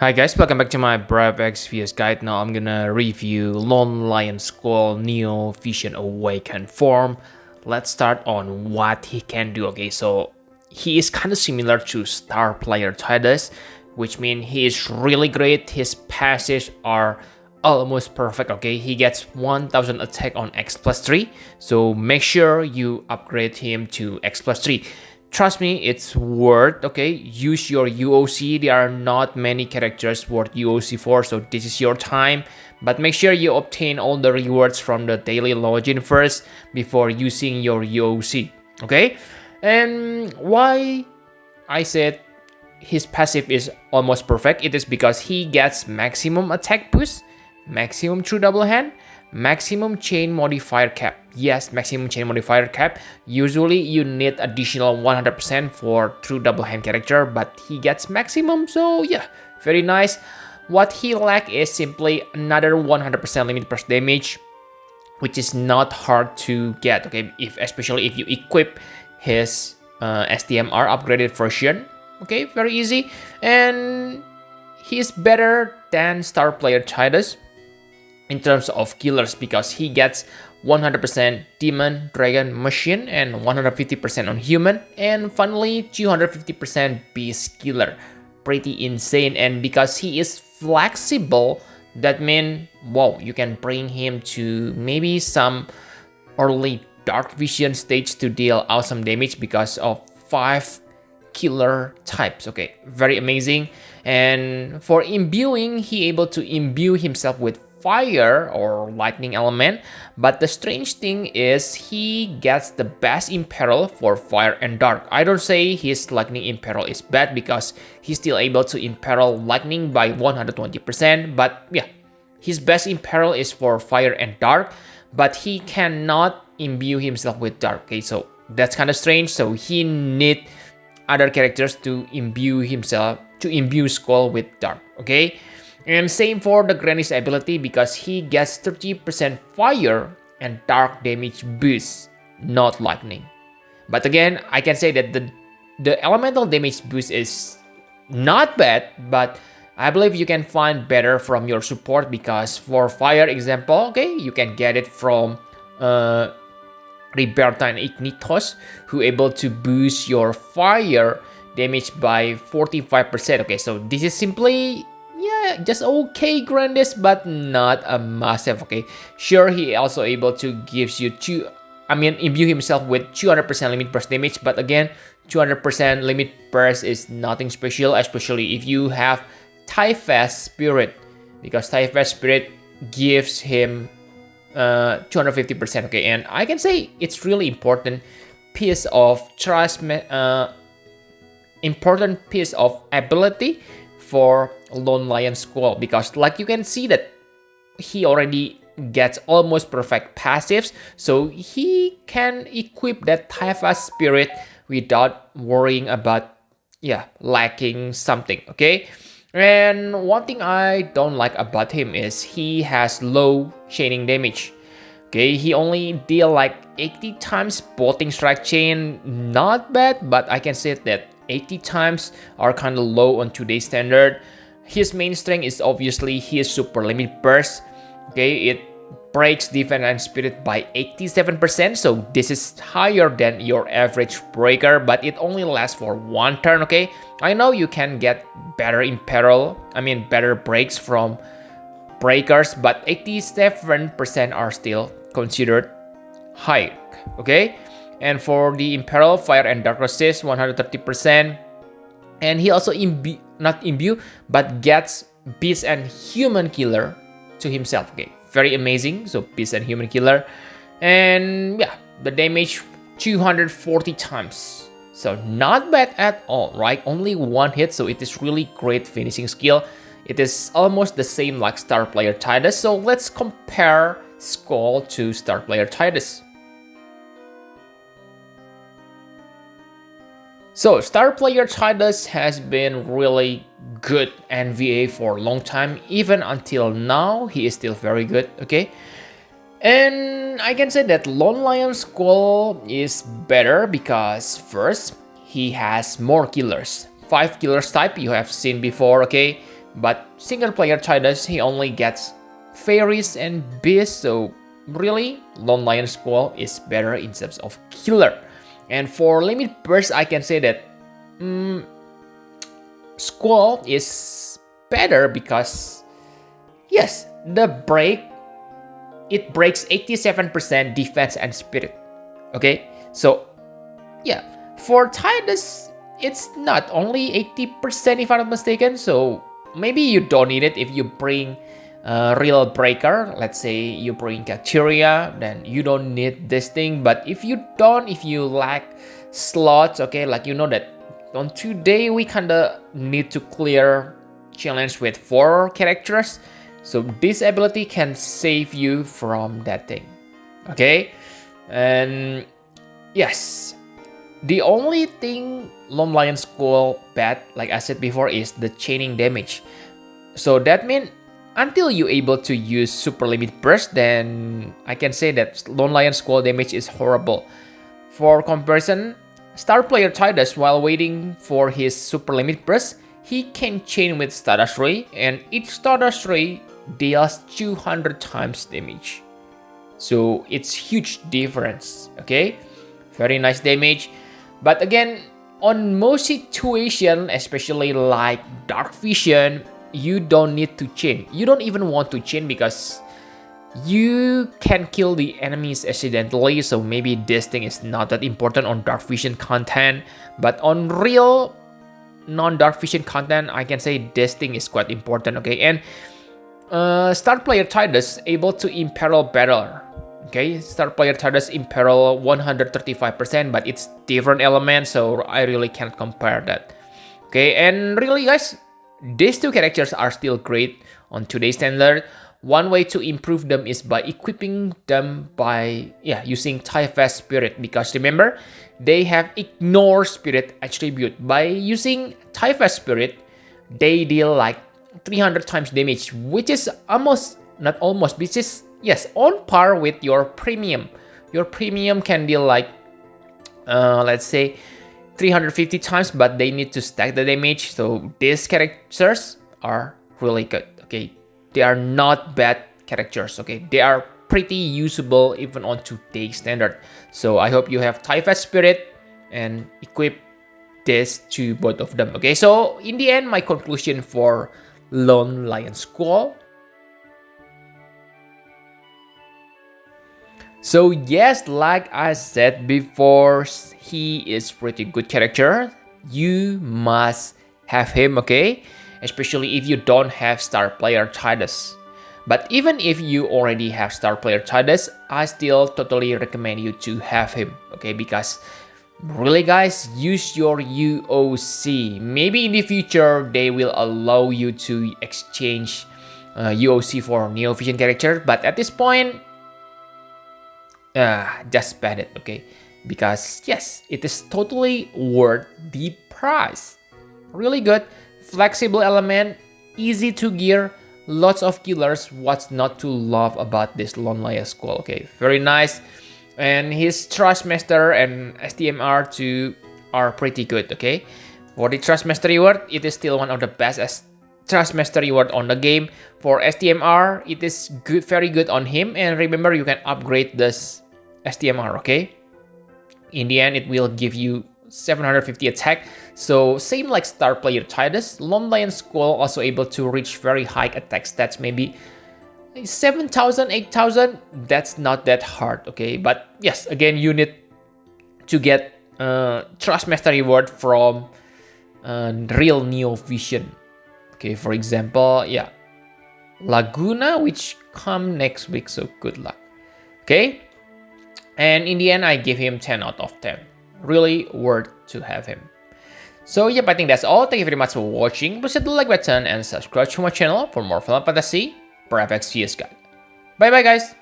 Hi guys, welcome back to my Brave XVS guide. Now I'm gonna review Lone Lion Squall Neo Vision Awakened form. Let's start on what he can do. Okay, so he is kind of similar to Star Player Tidus, which means he is really great. His passives are almost perfect. Okay, he gets 1000 attack on X plus 3, so make sure you upgrade him to X plus 3. Trust me, it's worth. Okay, use your UOC. There are not many characters worth UOC for, so this is your time. But make sure you obtain all the rewards from the daily login first before using your UOC. Okay, and why I said his passive is almost perfect, it is because he gets maximum attack boost, maximum true double hand, maximum chain modifier cap. Yes, maximum chain modifier cap. Usually you need additional 100% for true double hand character, but he gets maximum, so yeah, very nice. What he lacks is simply another 100% limit burst damage, which is not hard to get. Okay, especially if you equip his STMR upgraded version. Okay, very easy, and he's better than Star Player Tidus in terms of killers because he gets 100% demon, dragon, machine, and 150% on human, and finally 250% beast killer. Pretty insane. And because he is flexible, that means, wow, you can bring him to maybe some early dark vision stage to deal awesome damage because of 5 killer types. Okay, very amazing. And for imbuing, he able to imbue himself with fire or lightning element, but the strange thing is he gets the best imperil for fire and dark. I don't say his lightning imperil is bad because he's still able to imperil lightning by 120%, but yeah, his best imperil is for fire and dark, but he cannot imbue himself with dark. Okay, so that's kind of strange. So he need other characters to imbue himself, to imbue Squall with dark. Okay, and same for the Granny's ability because he gets 30% fire and dark damage boost, not lightning. But again, I can say that the elemental damage boost is not bad, but I believe you can find better from your support because for fire example, okay, you can get it from Riberta and Ignitos, who able to boost your fire damage by 45%. Okay, so this is simply, yeah, just okay Grandis, but not a massive. Okay, sure, he also able to gives you imbue himself with 200% limit burst damage, but again, 200% limit burst is nothing special, especially if you have Typhus Spirit, because Typhus Spirit gives him 250%. Okay, and I can say it's really important piece of trust, important piece of ability for Lone Lion Squall, because like you can see that he already gets almost perfect passives, so he can equip that Typhus Spirit without worrying about lacking something. Okay, and one thing I don't like about him is he has low chaining damage. Okay, he only deal like 80 times bolting strike chain, not bad, but I can say that 80 times are kind of low on today's standard. His main strength is obviously his super limit burst. Okay, it breaks defense and spirit by 87%, so this is higher than your average breaker, but it only lasts for one turn. Okay, I know you can get better better breaks from breakers, but 87% are still considered high. Okay, and for the imperil, fire and dark resist 130%, and he also not imbue but gets beast and human killer to himself. Okay, very amazing. So beast and human killer, and yeah, the damage 240 times, so not bad at all, right? Only one hit, so it is really great finishing skill. It is almost the same like Star Player Tidus, so let's compare Squall to Star Player Tidus. So Star Player Tidus has been really good NVA for a long time. Even until now, he is still very good. Okay, and I can say that Lone Lion Squall is better because first, he has more killers. 5 killers type you have seen before. Okay, But single player Tidus, he only gets fairies and beasts, so really Lone Lion Squall is better in terms of killer. And for limit burst, I can say that Squall is better because yes, it breaks 87% defense and spirit. Okay, so yeah, for Tidus, it's not only 80% if I'm not mistaken, so maybe you don't need it if you bring a real breaker. Let's say you bring Cacteria, then you don't need this thing. But if you lack slots, okay, like you know that on today we kinda need to clear challenge with 4 characters, so this ability can save you from that thing. Okay, and yes, the only thing Lone Lion Squall bad, like I said before, is the chaining damage. So that means until you're able to use Super Limit Burst, then I can say that Lone Lion Squall damage is horrible. For comparison, star player Tidus, while waiting for his Super Limit Burst, he can chain with Stardust Ray, and each Stardust Ray deals 200 times damage. So it's huge difference, okay? Very nice damage. But again, on most situations, especially like Dark Vision, you don't need to chain. You don't even want to chain because you can kill the enemies accidentally, so maybe this thing is not that important on Dark Vision content. But on real non-Dark Vision content, I can say this thing is quite important, okay? And star player Tidus able to imperil battle. Okay, star player Tidus imperil 135%, but it's different element, so I really can't compare that. Okay, and really guys, these 2 characters are still great on today's standard. One way to improve them is by equipping them by using Typhus Spirit, because remember, they have Ignore Spirit attribute. By using Typhus Spirit, they deal like 300 times damage, which is which is on par with your premium. Your premium can deal like let's say 350 times, but they need to stack the damage. So these characters are really good. Okay, they are not bad characters. Okay, they are pretty usable even on today's standard. So I hope you have Typhus Spirit and equip this to both of them. Okay, so in the end, my conclusion for Lone Lion Squall. So yes, like I said before, he is pretty good character. You must have him, okay? Especially if you don't have star player Tidus. But even if you already have star player Tidus, I still totally recommend you to have him, okay? Because really guys, use your UOC. Maybe in the future, they will allow you to exchange UOC for Neo Vision character. But at this point, just ban it, okay? Because yes, it is totally worth the price. Really good, flexible element, easy to gear, lots of killers. What's not to love about this Lone Lion Squall? Okay, very nice. And his Trustmaster and STMR2 are pretty good, okay? For the Trustmaster reward, it is still one of the best Trustmaster reward on the game. For STMR, it is good, very good on him. And remember, you can upgrade this STMR, okay? In the end, it will give you 750 attack. So same like star player Tidus, Lone Lion Squall also able to reach very high attack stats, maybe 7,000, 8,000. That's not that hard, okay? But yes, again, you need to get Trustmaster reward from real Neo Vision. Okay, for example, Laguna, which come next week, so good luck. Okay, and in the end, I give him 10 out of 10. Really worth to have him. So yep, I think that's all. Thank you very much for watching. Please hit the like button and subscribe to my channel for more Final Fantasy Brave Exvius guide. Bye bye guys.